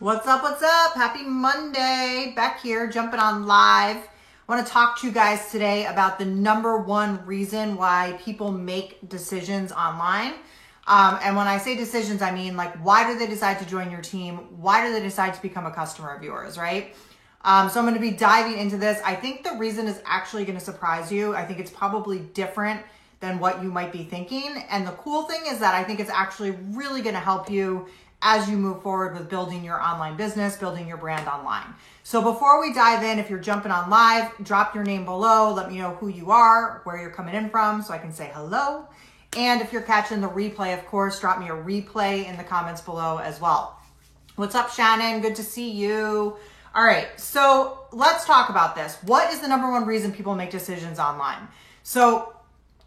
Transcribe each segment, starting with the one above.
What's up? What's up? Happy Monday. Beck here, jumping on live. I want to talk to you guys today about the number one reason why people make decisions online. And when I say decisions, I mean like, why do they decide to join your team? Why do they decide to become a customer of yours, right? So I'm going to be diving into this. I think the reason is actually going to surprise you. I think it's probably different than what you might be thinking. And the cool thing is that I think it's actually really going to help you as you move forward with building your online business, building your brand online. So before we dive in, if you're jumping on live, drop your name below. Let me know who you are, where you're coming in from, so I can say hello. And if you're catching the replay, of course, drop me a replay in the comments below as well. What's up, Shannon? Good to see you. All right, so let's talk about this. What is the number one reason people make decisions online? So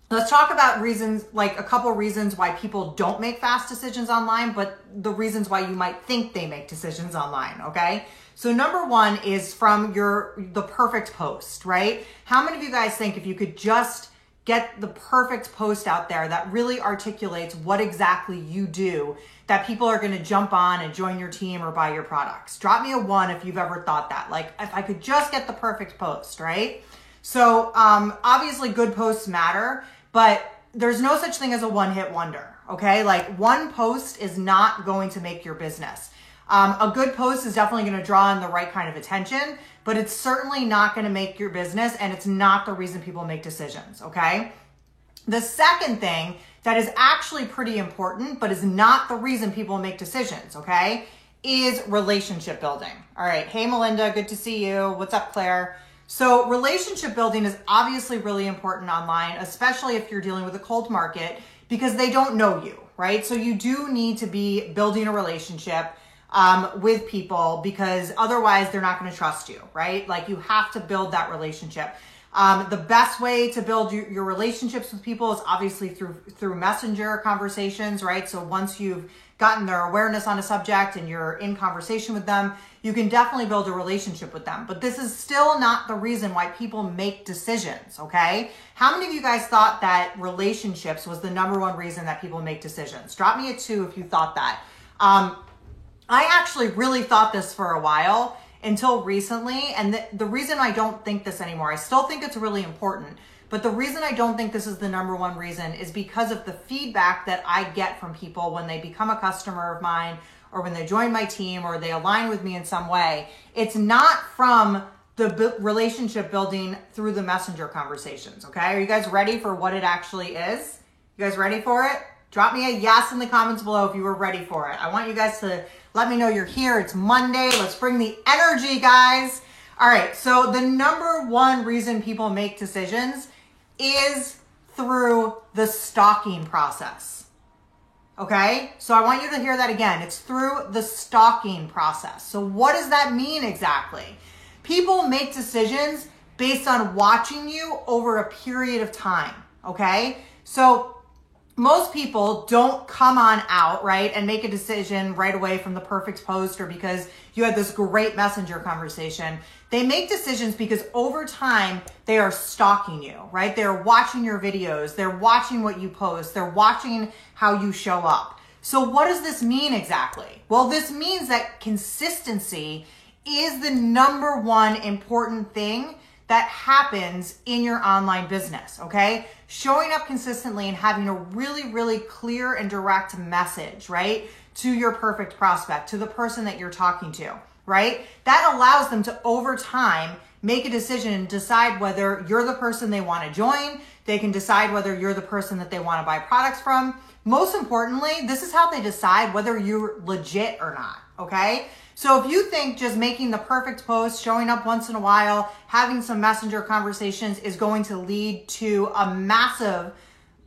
let's talk about reasons, like a couple reasons why people don't make fast decisions online, but the reasons why you might think they make decisions online, okay? So number one is from the perfect post, right? How many of you guys think if you could just get the perfect post out there that really articulates what exactly you do, that people are gonna jump on and join your team or buy your products? Drop me a 1 if you've ever thought that. Like, if I could just get the perfect post, right? So obviously good posts matter, but there's no such thing as a one-hit wonder, okay? Like, one post is not going to make your business. A good post is definitely going to draw in the right kind of attention, but it's certainly not going to make your business, and it's not the reason people make decisions, okay? The second thing that is actually pretty important, but is not the reason people make decisions, okay, is relationship building. All right, hey Melinda, good to see you. What's up, Claire? So relationship building is obviously really important online, especially if you're dealing with a cold market, because they don't know you, right? So you do need to be building a relationship with people, because otherwise they're not going to trust you, right? Like, you have to build that relationship. The best way to build your relationships with people is obviously through messenger conversations, right? So once you've gotten their awareness on a subject and you're in conversation with them, you can definitely build a relationship with them. But this is still not the reason why people make decisions, okay? How many of you guys thought that relationships was the number one reason that people make decisions? Drop me a 2 if you thought that. I actually really thought this for a while until recently. And the reason I don't think this anymore, I still think it's really important, but the reason I don't think this is the number one reason is because of the feedback that I get from people when they become a customer of mine, or when they join my team, or they align with me in some way. It's not from the relationship building through the messenger conversations, okay? Are you guys ready for what it actually is? You guys ready for it? Drop me a yes in the comments below if you were ready for it. I want you guys to let me know you're here. It's Monday. Let's bring the energy, guys. All right, so the number one reason people make decisions is through the stalking process. Okay, so I want you to hear that again. It's through the stalking process. So what does that mean exactly? People make decisions based on watching you over a period of time, okay? So most people don't come on out, right, and make a decision right away from the perfect post or because you had this great messenger conversation. They make decisions because over time they are stalking you, right? They're watching your videos. They're watching what you post. They're watching how you show up. So what does this mean exactly? Well, this means that consistency is the number one important thing that happens in your online business, okay? Showing up consistently and having a really, really clear and direct message, right? To your perfect prospect, to the person that you're talking to, right? That allows them to, over time, make a decision and decide whether you're the person they want to join. They can decide whether you're the person that they want to buy products from. Most importantly, this is how they decide whether you're legit or not, okay? So if you think just making the perfect post, showing up once in a while, having some messenger conversations is going to lead to a massive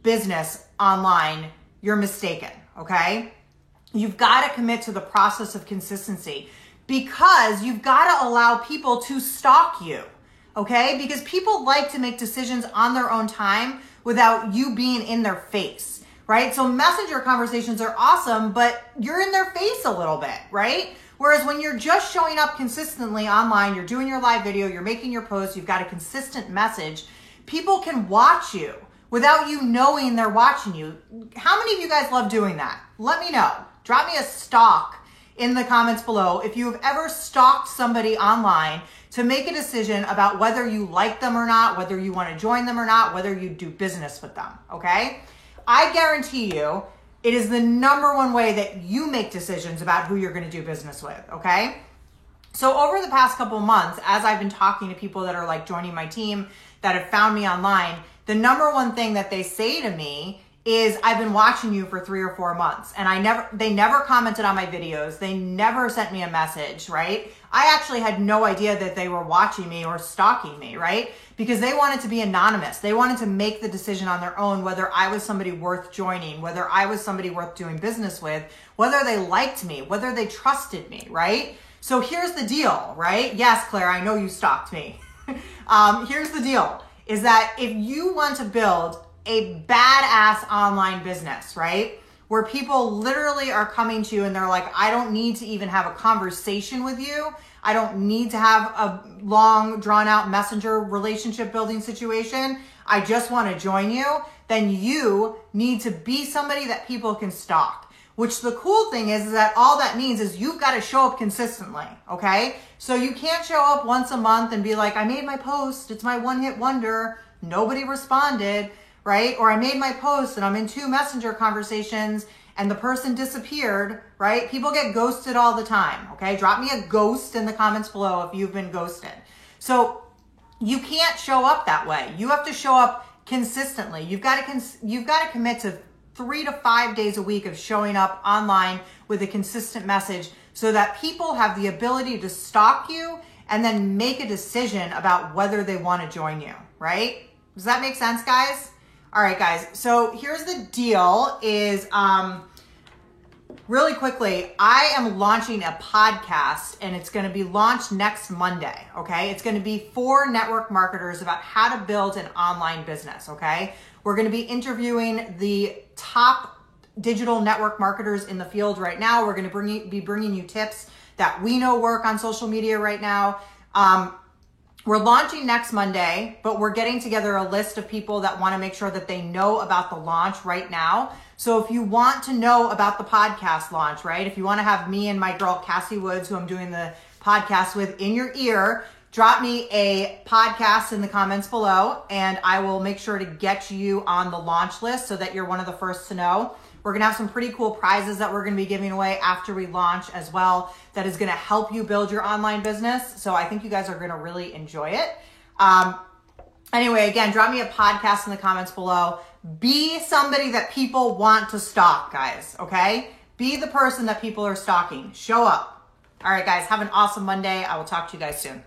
business online, you're mistaken, okay? You've got to commit to the process of consistency, because you've got to allow people to stalk you, okay? Because people like to make decisions on their own time without you being in their face, right? So messenger conversations are awesome, but you're in their face a little bit, right? Whereas when you're just showing up consistently online, you're doing your live video, you're making your posts, you've got a consistent message, people can watch you without you knowing they're watching you. How many of you guys love doing that? Let me know. Drop me a stalk in the comments below if you have ever stalked somebody online to make a decision about whether you like them or not, whether you want to join them or not, whether you do business with them, okay? I guarantee you it is the number one way that you make decisions about who you're going to do business with, okay? So over the past couple months, as I've been talking to people that are like joining my team that have found me online, the number one thing that they say to me is, I've been watching you for 3 or 4 months, and they never commented on my videos. They never sent me a message, right? I actually had no idea that they were watching me or stalking me, right? Because they wanted to be anonymous. They wanted to make the decision on their own, whether I was somebody worth joining, whether I was somebody worth doing business with, whether they liked me, whether they trusted me, right? So here's the deal, right? Yes, Claire, I know you stalked me. Here's the deal, is that if you want to build a badass online business, right? Where people literally are coming to you and they're like, I don't need to even have a conversation with you. I don't need to have a long drawn out messenger relationship building situation. I just want to join you. Then you need to be somebody that people can stalk. Which the cool thing is that all that means is you've got to show up consistently, okay? So you can't show up once a month and be like, I made my post, it's my one-hit wonder, nobody responded, right? Or I made my post and I'm in 2 messenger conversations and the person disappeared, right? People get ghosted all the time, okay? Drop me a ghost in the comments below if you've been ghosted. So you can't show up that way. You have to show up consistently. You've got to commit to 3 to 5 days a week of showing up online with a consistent message so that people have the ability to stalk you and then make a decision about whether they want to join you, right? Does that make sense, guys? All right, guys. So here's the deal is, really quickly, I am launching a podcast and it's going to be launched next Monday. Okay. It's going to be for network marketers about how to build an online business. Okay. We're going to be interviewing the top digital network marketers in the field right now. We're going to be bringing you tips that we know work on social media right now. We're launching next Monday, but we're getting together a list of people that want to make sure that they know about the launch right now. So if you want to know about the podcast launch, right? If you want to have me and my girl, Cassie Woods, who I'm doing the podcast with, in your ear, drop me a podcast in the comments below and I will make sure to get you on the launch list so that you're one of the first to know. We're going to have some pretty cool prizes that we're going to be giving away after we launch as well that is going to help you build your online business. So I think you guys are going to really enjoy it. Anyway, again, drop me a podcast in the comments below. Be somebody that people want to stalk, guys, okay? Be the person that people are stalking. Show up. All right, guys, have an awesome Monday. I will talk to you guys soon.